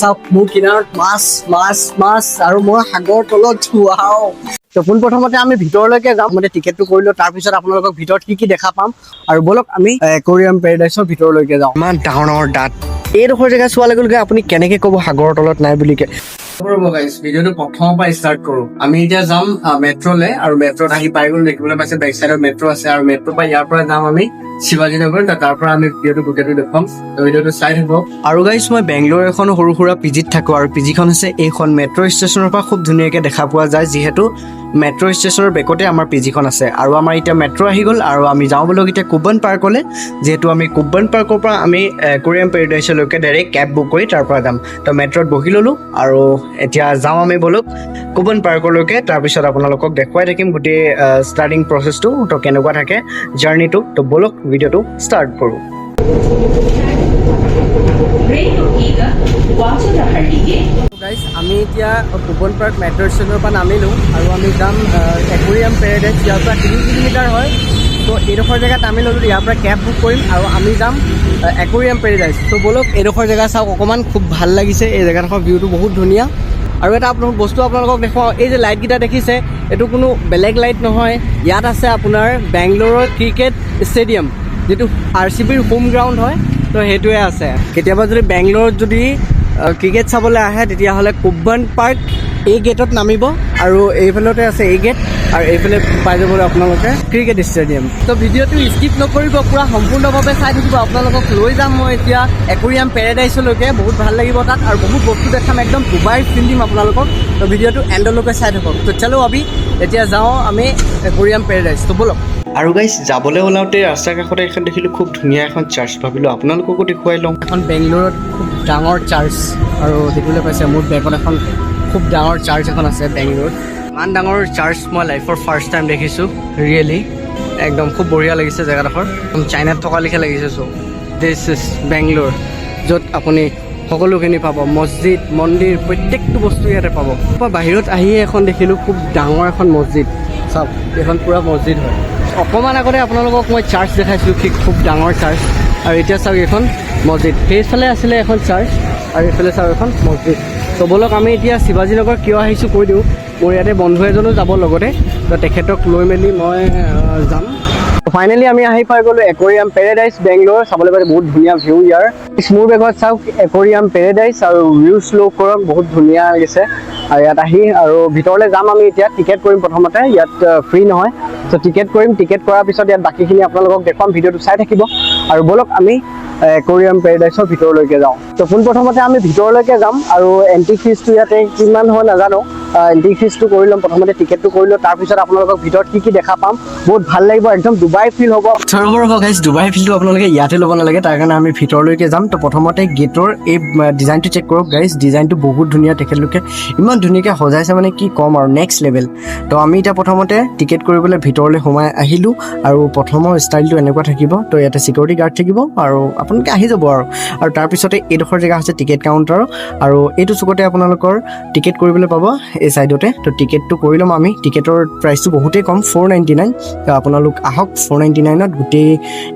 চাওক মোৰ কিনাৰত মাছ আৰু মই সাগৰ তলত ৱাও। তো পোনপ্ৰথমতে আমি ভিতৰলৈকে যাম, মানে টিকেটটো কৰিলো, তাৰপিছত আপোনালোকক ভিতৰত কি দেখা পাম। আৰু বলক আমি একুৱাৰিয়াম পেৰাডাইছৰ ভিতৰলৈকে যাওঁ। ইমান ডাঙৰ ডাঙৰ দাঁত, এইডোখৰ জেগা চোৱাৰ লগে লগে আপুনি কেনেকে ক'ব সাগৰৰ তলত নাই বুলিকে। ভিডিঅ'টো প্ৰথমৰ পৰা ষ্টাৰ্ট কৰো। আমি এতিয়া যাম মেট্ৰ'লে, আৰু মেট্ৰ'ত আহি পাই গ'লো, দেখিবলৈ পাইছে বেক চাইডত মেট্ৰ' আছে, আৰু মেট্ৰ' পৰা ইয়াৰ পৰা যাম আমি শিৱাজী নগৰ, তাৰ পৰা আমি ভিডিঅ'টো গোটেইটো দেখুৱাম। ভিডিঅ'টো চাই থাকিব। আৰু গাইছ, মই বেংগলোৰ এখন সৰু সুৰা পিজিত থাকো, আৰু পিজিখন হৈছে এইখন মেট্ৰ' ষ্টেচনৰ পৰা খুব ধুনীয়াকে দেখা পোৱা যায়, যিহেতু মেট্ৰ' ষ্টেচনৰ বেকতে আমাৰ পিজিখন আছে। আৰু আমাৰ এতিয়া মেট্ৰ' আহি গ'ল, আৰু আমি যাওঁ বুলি এতিয়া কুব্বন পাৰ্কলৈ, যিহেতু আমি কুব্বন পাৰ্কৰ পৰা আমি একুৱাৰিয়াম পেৰাডাইছলৈকে ডাইৰেক্ট কেব বুক কৰি তাৰ পৰা যাম। তো মেট্ৰ'ত বহি ল'লোঁ, আৰু এতিয়া যাওঁ আমি বলক কুব্বন পাৰ্কলৈকে। তাৰপিছত আপোনালোকক দেখুৱাই থাকিম গোটেই ষ্টাৰ্টিং প্ৰচেছটো, তো কেনেকুৱা থাকে জাৰ্ণিটো। তো বলক ভিডিঅ'টো ষ্টাৰ্ট কৰোঁ। গাইজ, আমি এতিয়া কুব্বন পাৰ্ক মেট্ৰ' ষ্টেচনৰ পৰা নামিলোঁ, আৰু আমি যাম একুৱাৰিয়াম পেৰাডাইছ। ইয়াৰ পৰা 3 কিলোমিটাৰ হয়। তো এইডোখৰ জেগাত নামি ল'লোঁ, ইয়াৰ পৰা কেব বুক কৰিম, আৰু আমি যাম একুৱাৰিয়াম পেৰাডাইছ। তো বলক এইডোখৰ জেগা চাওক অকণমান, খুব ভাল লাগিছে এই জেগাডোখৰ, ভিউটো বহুত ধুনীয়া। আৰু এটা বস্তু আপোনালোকক দেখুৱাওঁ, এই যে লাইটকেইটা দেখিছে, এইটো কোনো বেলেগ লাইট নহয়, ইয়াত আছে আপোনাৰ বেংগলোৰৰ ক্ৰিকেট ষ্টেডিয়াম, যিটো RCBৰ হোম গ্ৰাউণ্ড হয়। তো সেইটোৱে আছে। কেতিয়াবা যদি বেংগলোৰত যদি ক্ৰিকেট চাবলৈ আহে, তেতিয়াহ'লে কুব্বন পাৰ্ক এই গেটত নামিব, আৰু এইফালতে আছে এই গেট, আৰু এইফালে পাই যাবলৈ আপোনালোকে ক্ৰিকেট ষ্টেডিয়াম। তো ভিডিঅ'টো স্কিপ নকৰিব, পূৰা সম্পূৰ্ণভাৱে চাই থাকিব। আপোনালোকক লৈ যাম মই এতিয়া একুৱাৰিয়াম পেৰাডাইছলৈকে, বহুত ভাল লাগিব তাত, আৰু বহুত বস্তু দেখাম, একদম ডুবাই ফিল দিম আপোনালোকক। তো ভিডিঅ'টো এণ্ডলৈকে চাই থাকক। তো চলো এতিয়া যাওঁ আমি একুৱাৰিয়াম পেৰাডাইছ। তো বলক। আৰু গাইজ, যাবলৈ ওলাওঁতে ৰাস্তাৰ কাষতে এখন দেখিলোঁ খুব ধুনীয়া এখন চাৰ্চ, ভাবিলোঁ আপোনালোককো দেখুৱাই লওঁ। এখন বেংগলোৰত খুব ডাঙৰ চাৰ্চ, আৰু দেখিবলৈ পাইছে মোৰ বেগত এখন খুব ডাঙৰ চাৰ্চ এখন আছে বেংগলোৰত। ইমান ডাঙৰ চাৰ্চ মই লাইফৰ ফাৰ্ষ্ট টাইম দেখিছোঁ, ৰিয়েলি একদম খুব বঢ়িয়া লাগিছে জেগাডোখৰ, চাইনাত থকা লিখা লাগিছে। চ' দিছ ইজ বেংগলোৰ, য'ত আপুনি সকলোখিনি পাব, মছজিদ মন্দিৰ প্ৰত্যেকটো বস্তু ইয়াতে পাব। বাহিৰত আহিয়ে এখন দেখিলোঁ খুব ডাঙৰ এখন মছজিদ, চাওক এইখন পূৰা মছজিদ হয়। অকণমান আগতে আপোনালোকক মই চাৰ্চ দেখাইছিলোঁ, খুব ডাঙৰ চাৰ্চ, আৰু এতিয়া চাওক এইখন মছজিদ। সেইফালে আছিলে এখন চাৰ্চ, আৰু এইফালে চাওক এখন মছজিদ। তো বলক আমি এতিয়া শিৱাজী নগৰ কিয় আহিছোঁ কৈ দিওঁ। মোৰ ইয়াতে বন্ধু এজনো যাব লগতে, তো তেখেতক লৈ মেলি মই যাম। ফাইনেলি আমি আহি পাই গ'লোঁ একুৱাৰিয়াম পেৰাডাইছ বেংগলোৰ। চাবলৈ পাইছে বহুত ধুনীয়া ভিউ ইয়াৰ। মোৰ বেগত চাওক একুৱাৰিয়াম পেৰাডাইছ, আৰু ভিউ শ্ল' কৰক, বহুত ধুনীয়া লাগিছে। আৰু ইয়াত আহি আৰু ভিতৰলৈ যাম আমি এতিয়া, টিকেট কৰিম প্ৰথমতে, ইয়াত ফ্ৰী নহয়। ত' টিকেট কৰিম, টিকেট কৰাৰ পিছত ইয়াত বাকীখিনি আপোনালোকক দেখুৱাম, ভিডিঅ'টো চাই থাকিব। আৰু বলক আমি একুৱাৰিয়াম পেৰাডাইছৰ ভিতৰলৈকে যাওঁ। তো পোনপ্ৰথমতে আমি ভিতৰলৈকে যাম, আৰু এণ্ট্ৰি ফিজটো ইয়াতে কিমান হয় নাজানো, এণ্ট্ৰি ফিজটো কৰি ল'ম, প্ৰথমতে টিকেটটো কৰি লওঁ, তাৰপিছত আপোনালোকক ভিতৰত কি দেখা পাম, বহুত ভাল লাগিব, একদম ডুবাই ফিল হ'ব। গাইজ, ডুবাই ফিলটো আপোনালোকে ইয়াতে ল'ব নালাগে, তাৰ কাৰণে আমি ভিতৰলৈকে যাম। তো প্ৰথমতে গেটৰ এই ডিজাইনটো চেক কৰক গাইজ, ডিজাইনটো বহুত ধুনীয়া, তেখেতলোকে ইমান ধুনীয়াকৈ সজাইছে, মানে কি ক'ম আৰু, নেক্সট লেভেল। তো আমি এতিয়া প্ৰথমতে টিকেট কৰিবলৈ ভিতৰলৈ সোমাই আহিলোঁ, আৰু প্ৰথমৰ ষ্টাইলটো এনেকুৱা থাকিব। তো ইয়াতে চিকিউৰিটি গাৰ্ড থাকিব, আৰু আপোনালোকে আহি যাব। আৰু তাৰপিছতে এইডোখৰ জেগা হৈছে টিকেট কাউণ্টাৰ, আৰু এইটো চুকতে আপোনালোকৰ টিকেট কৰিবলৈ পাব এই ছাইডতে। তো টিকেটটো কৰি ল'ম আমি, টিকেটৰ প্ৰাইচটো বহুতেই কম, 499। তো আপোনালোক আহক, 499ত গোটেই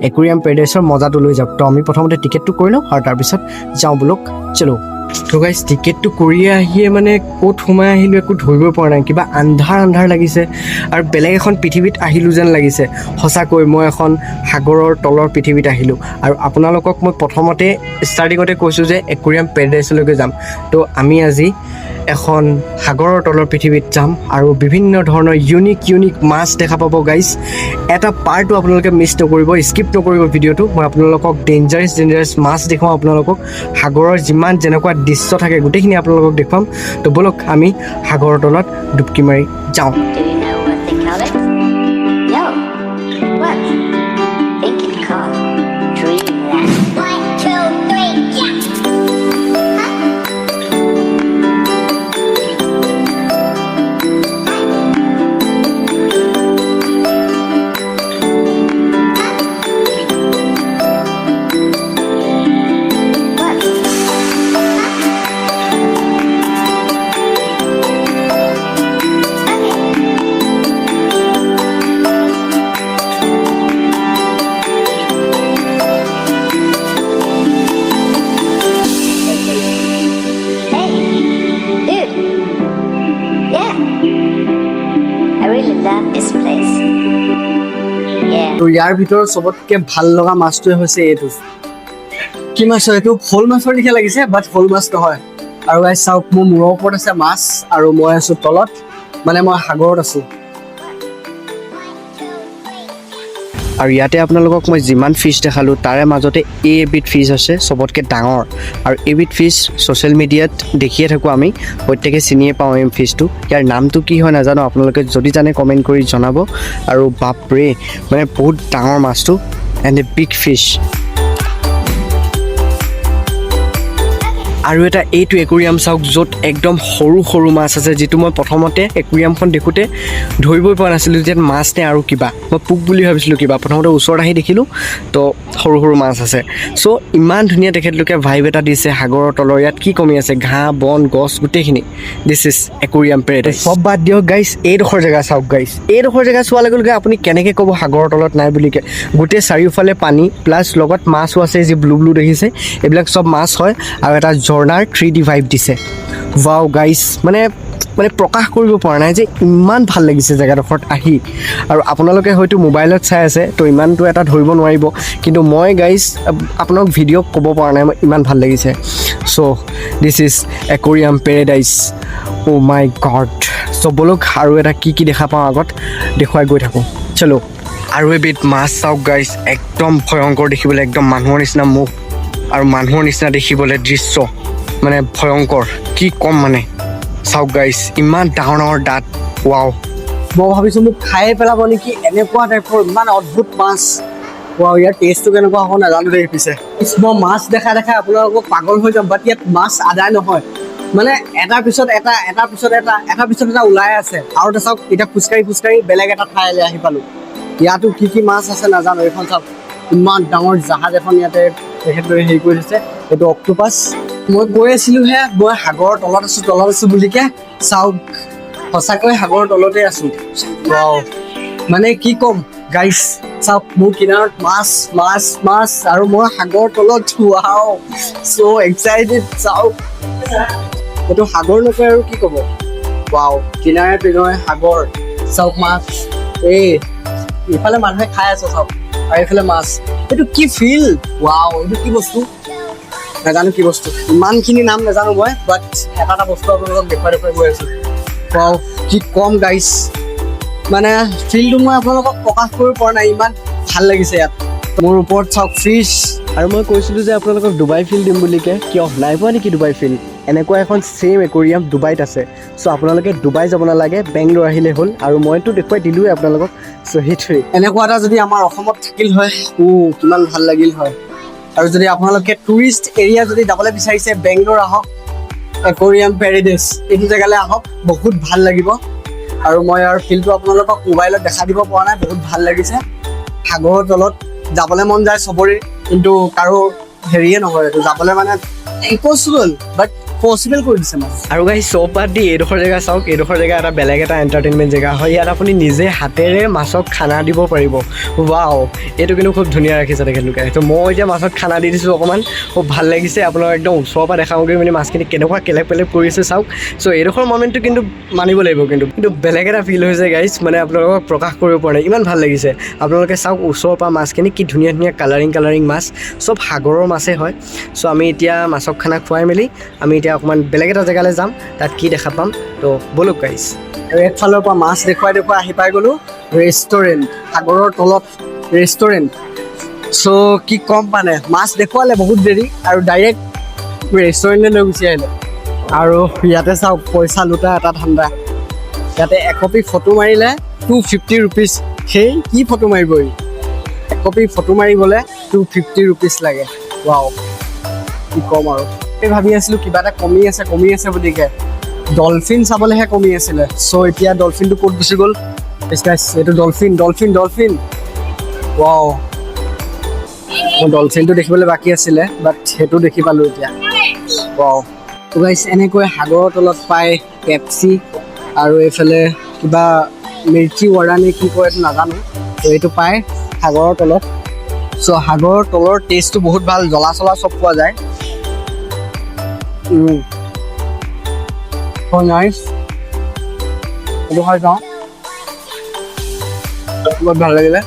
একুৱাৰিয়াম পেৰাডাইছৰ মজাটো লৈ যাওক। তো আমি প্ৰথমতে টিকেটটো কৰি লওঁ, আৰু তাৰপিছত যাওঁ বলক, চলো। তো গাইজ, টিকেটটো কৰিয়ে আহিয়ে মানে ক'ত সোমাই আহিলোঁ একো ধৰিবই পৰা নাই, কিবা আন্ধাৰ লাগিছে, আৰু বেলেগ এখন পৃথিৱীত আহিলোঁ যেন লাগিছে। সঁচাকৈ মই এখন সাগৰৰ তলৰ পৃথিৱীত আহিলোঁ। আৰু আপোনালোকক মই প্ৰথমতে ষ্টাৰ্টিঙতে কৈছোঁ যে একুৱাৰিয়াম পেৰাডাইছলৈকে যাম। তো আমি আজি এখন সাগৰৰ তলৰ পৃথিৱীত যাম, আৰু বিভিন্ন ধৰণৰ ইউনিক মাছ দেখা পাব গাইজ। এটা পাৰ্টো আপোনালোকে মিছ নকৰিব, স্কিপ নকৰিব ভিডিঅ'টো। মই আপোনালোকক ডেঞ্জাৰাছ মাছ দেখুৱাম, আপোনালোকক সাগৰৰ যিমান যেনেকুৱা দৃশ্য থাকে গোটেইখিনি আপোনালোকক দেখুৱাম। তো বলক আমি সাগৰৰ তলত ডুবকি মাৰি যাওঁ। তো ইয়াৰ ভিতৰত চবতকৈ ভাল লগা মাছটোৱে হৈছে এইটো। কি মাছ হয় এইটো? শ'ল মাছৰ নিচিনা লাগিছে, বাট শ'ল মাছ নহয়। আৰু গাইছ চাওক, মোৰ মূৰৰ ওপৰত আছে মাছ আৰু মই আছোঁ তলত, মানে মই সাগৰত আছোঁ। আৰু ইয়াতে আপোনালোকক মই যিমান ফিছ দেখালোঁ তাৰে মাজতে এবিধ ফিছ আছে চবতকৈ ডাঙৰ। আৰু এবিধ ফিছ ছ'চিয়েল মিডিয়াত দেখিয়ে থাকোঁ আমি, প্ৰত্যেকে চিনিয়ে পাওঁ এই ফিছটো। ইয়াৰ নামটো কি হয় নাজানো, আপোনালোকে যদি জানে কমেণ্ট কৰি জনাব। আৰু বাপৰে, মানে বহুত ডাঙৰ মাছটো, এণ্ড এ বিগ ফিছ। আৰু এটা এইটো একুৰিয়াম চাওক, য'ত একদম সৰু সৰু মাছ আছে, যিটো মই প্ৰথমতে একুৰিয়ামখন দেখোঁতে ধৰিবই পৰা নাছিলোঁ যে মাছ নে আৰু কিবা। মই পোক বুলি ভাবিছিলোঁ কিবা, প্ৰথমতে ওচৰত আহি দেখিলোঁ তো সৰু সৰু মাছ আছে। চ' ইমান ধুনীয়া তেখেতলোকে ভাইব এটা দিছে সাগৰৰ তলৰ। ইয়াত কি কমি আছে? ঘাঁহ বন গছ গোটেইখিনি। This is aquarium paradise. সব বাদ দিয়ক গাইছ, এইডোখৰ জেগা চাওক গাইছ। এইডোখৰ জেগা চোৱাৰ লগে লগে আপুনি কেনেকৈ ক'ব সাগৰৰ তলত নাই বুলিকে? গোটেই চাৰিওফালে পানী, প্লাছ লগত মাছো আছে, যি ব্লু ব্লু দেখিছে এইবিলাক চব মাছ হয়। আৰু এটা ঝৰ্ণাৰ 3D ভাইব দিছে। ৱাও গাইছ, মানে প্ৰকাশ কৰিব পৰা নাই যে ইমান ভাল লাগিছে জেগাডোখৰত আহি। আৰু আপোনালোকে হয়তো মোবাইলত চাই আছে তো ইমানটো এটা ধৰিব নোৱাৰিব, কিন্তু মই গাইছ আপোনাক ভিডিঅ'ত ক'ব পৰা নাই মই ইমান ভাল লাগিছে। চ' this is aquarium paradise. Oh' my God. চ' ব'লক আৰু এটা কি দেখা পাওঁ আগত দেখুৱাই গৈ থাকোঁ। চলো। আৰু এবিধ মাছ চাওক গাইছ, একদম ভয়ংকৰ দেখিবলৈ, একদম মানুহৰ নিচিনা মুখ আৰু মানুহৰ নিচিনা দেখিবলৈ দৃশ্য, মানে ভয়ংকৰ। কি ক'ম মানে, চাওক গাইছ, ইমান ডাঙৰ ডাঙৰ দাঁত। ৱাও, মই ভাবিছোঁ মোক খায়ে পেলাব নেকি, এনেকুৱা টাইপৰ ইমান অদ্ভুত মাছ। ৱাও, ইয়াৰ টেষ্টটো কেনেকুৱা হ'ব নাজানো দেই। পিছে মই মাছ দেখাই আপোনালোকক পাগল হৈ যাম, বাট ইয়াত মাছ আদায় নহয়, মানে এটাৰ পিছত এটা এটাৰ পিছত এটা ওলাই আছে। আৰু এটা চাওক, এতিয়া খোজকাঢ়ি বেলেগ এটা ঠাইলৈ আহি পালোঁ। ইয়াতো কি মাছ আছে নাজানো। এইখন চাওক, ইমান ডাঙৰ জাহাজ এখন ইয়াতে তেখেতলোকে হেৰি কৰি দিছে, এইটো অক্টোপাছ। মই কৈ আছিলোঁহে মই সাগৰৰ তলত আছোঁ বুলিকে, চাওক সঁচাকৈ সাগৰৰ তলতে আছোঁ। ৱাও, মানে কি ক'ম গাইছ, চাওক মোৰ কিনাৰত মাছ মাছ মাছ আৰু মই সাগৰৰ তলত। ৱাও, চ' এক্সাইটেড। চাওক, এইটো সাগৰ নকয় আৰু কি ক'ব। ৱাও, কিনাৰে পিনৰে সাগৰ, চাওক মাছ, এইফালে মানুহে খাই আছে চাওক, আৰু এইফালে মাছ। এইটো কি ফিল? ৱাও, এইটো কি বস্তু নাজানো, কি বস্তু, ইমানখিনি নাম নাজানো মই, বাট এটা বস্তু আপোনালোকক দেখুৱাই গৈ আছোঁ। ৱাও, কি কম গাইছ, মানে ফিলটো মই আপোনালোকক প্ৰকাশ কৰিব পৰা নাই, ইমান ভাল লাগিছে ইয়াত। মোৰ ওপৰত চাওক ফিছ। আৰু মই কৈছিলোঁ যে আপোনালোকক ডুবাই ফিল দিম বুলিকে, কিয় নাই পোৱা নেকি ডুবাই ফিল? এনেকুৱা এখন ছেইম একুৰিয়াম ডুবাইত আছে। চ' আপোনালোকে ডুবাই যাব নালাগে, বেংগলোৰ আহিলে হ'ল। আৰু মইতো দেখুৱাই দিলোঁৱে আপোনালোকক। চ' সেইটোৱেই, এনেকুৱা এটা যদি আমাৰ অসমত থাকিল হয়, কিমান ভাল লাগিল হয়। আৰু যদি আপোনালোকে টুৰিষ্ট এৰিয়া যদি যাবলৈ বিচাৰিছে, বেংগলোৰ আহক, একুৰিয়াম পেৰাডাইজ এইটো জেগালৈ আহক, বহুত ভাল লাগিব। আৰু মই আৰু ফিলটো আপোনালোকক মোবাইলত দেখা দিব পৰা নাই, বহুত ভাল লাগিছে। সাগৰৰ তলত যাবলৈ মন যায় চবৰে, কিন্তু কাৰো হেৰিয়ে নহয়, এইটো যাবলৈ মানে ইম্পচিবল, বাট পচিবল কৰি দিছে মানে। আৰু গাইছ, চব বাদ দি এইডোখৰ জেগা চাওক, এইডোখৰ জেগা এটা বেলেগ এটা এণ্টাৰটেইনমেণ্ট জেগা হয়। ইয়াত আপুনি নিজে হাতেৰে মাছক খানা দিব পাৰিব। ৱাও, এইটো কিন্তু খুব ধুনীয়া ৰাখিছে তেখেতলোকে। ত' মই এতিয়া মাছক খানা দি দিছোঁ অকণমান, খুব ভাল লাগিছে। আপোনালোক একদম ওচৰৰ পৰা দেখাওঁগৈ মানে মাছখিনি কেনেকুৱা কেলেপ কৰিছে চাওক। চ' এইডোখৰ মমেণ্টটো কিন্তু মানিব লাগিব, কিন্তু বেলেগ এটা ফিল হৈছে গাইছ, মানে আপোনালোকক প্ৰকাশ কৰিব পৰা নাই, ইমান ভাল লাগিছে। আপোনালোকে চাওক ওচৰৰ পৰা মাছখিনি কি ধুনীয়া কালাৰিং মাছ, চব সাগৰৰ মাছেই হয়। চ' আমি এতিয়া মাছক খানা খুৱাই মেলি আমি এতিয়া অকণমান বেলেগ এটা জেগালৈ যাম, তাত কি দেখা পাম। ত' ব'লক গাইছ। আৰু একফালৰ পৰা মাছ দেখুৱাই আহি পাই গ'লোঁ ৰেষ্টুৰেণ্ট, সাগৰৰ তলত ৰেষ্টুৰেণ্ট। চ' কি ক'ম, মানে মাছ দেখুৱালে বহুত দেৰি আৰু ডাইৰেক্ট ৰেষ্টুৰেণ্টলৈ লৈ গুচি আহিলে। আৰু ইয়াতে চাওক, পইচা লুটা এটা ধান্দা। ইয়াতে একপি ফটো মাৰিলে 250 ৰুপিজ। সেই কি ফটো মাৰিব, একপি ফটো মাৰিবলৈ 250 ৰুপিজ লাগে। ৱাও, কি ক'ম আৰু। এই ভাবি আছিলোঁ কিবা এটা কমি আছে বুলিকে, ডলফিন চাবলৈহে কমি আছিলে। চ' এতিয়া ডলফিনটো ক'ত গুচি গ'ল? এইটো ডলফিন। ৱাও, মোৰ ডলফিনটো দেখিবলৈ বাকী আছিলে, বাট সেইটো দেখি পালোঁ এতিয়া। ৱাও, তো গাইছ, এনেকৈ সাগৰৰ তলত পায় পেপচি, আৰু এইফালে কিবা মিৰ্চি ৱাৰা নে কি কয় এইটো নাজানো। তো এইটো পায় সাগৰৰ তলত। চ' সাগৰৰ তলৰ টেষ্টটো বহুত ভাল, জ্বলা চলা চব পোৱা যায়। নাইচ, এইটো খাই চাওঁ, বহুত ভাল লাগিলে।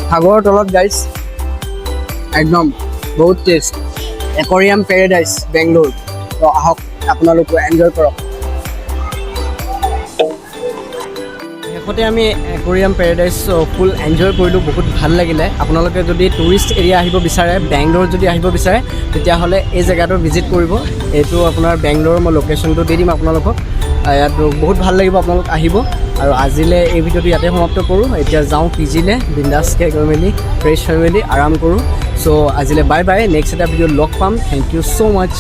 সাগৰৰ তলত গাইছ একদম বহুত টেষ্ট একুৱাৰিয়াম পেৰাডাইজ বেংগলোৰ তো আহক আপোনালোকে এনজয় কৰক শেষতে আমি একুৱাৰিয়াম পেৰাডাইজ ফুল এনজয় কৰিলোঁ বহুত ভাল লাগিলে আপোনালোকে যদি টুৰিষ্ট এৰিয়া আহিব বিচাৰে বেংগলোৰ যদি আহিব বিচাৰে তেতিয়াহ'লে এই জেগাটো ভিজিট কৰিব এইটো আপোনাৰ বেংগলোৰৰ মই লোকেশ্যনটো দি দিম আপোনালোকক ইয়াত বহুত ভাল লাগিব আপোনালোক আহিব আৰু আজিলৈ এই ভিডিঅ'টো ইয়াতে সমাপ্ত কৰোঁ এতিয়া যাওঁ পিজিলৈ বিন্দাছকৈ গৈ মেলি ফ্ৰেছ হৈ মেলি আৰাম কৰোঁ চ' আজিলৈ বাই বাই নেক্সট এটা ভিডিঅ'ত লগ পাম থেংক ইউ ছ' মাছ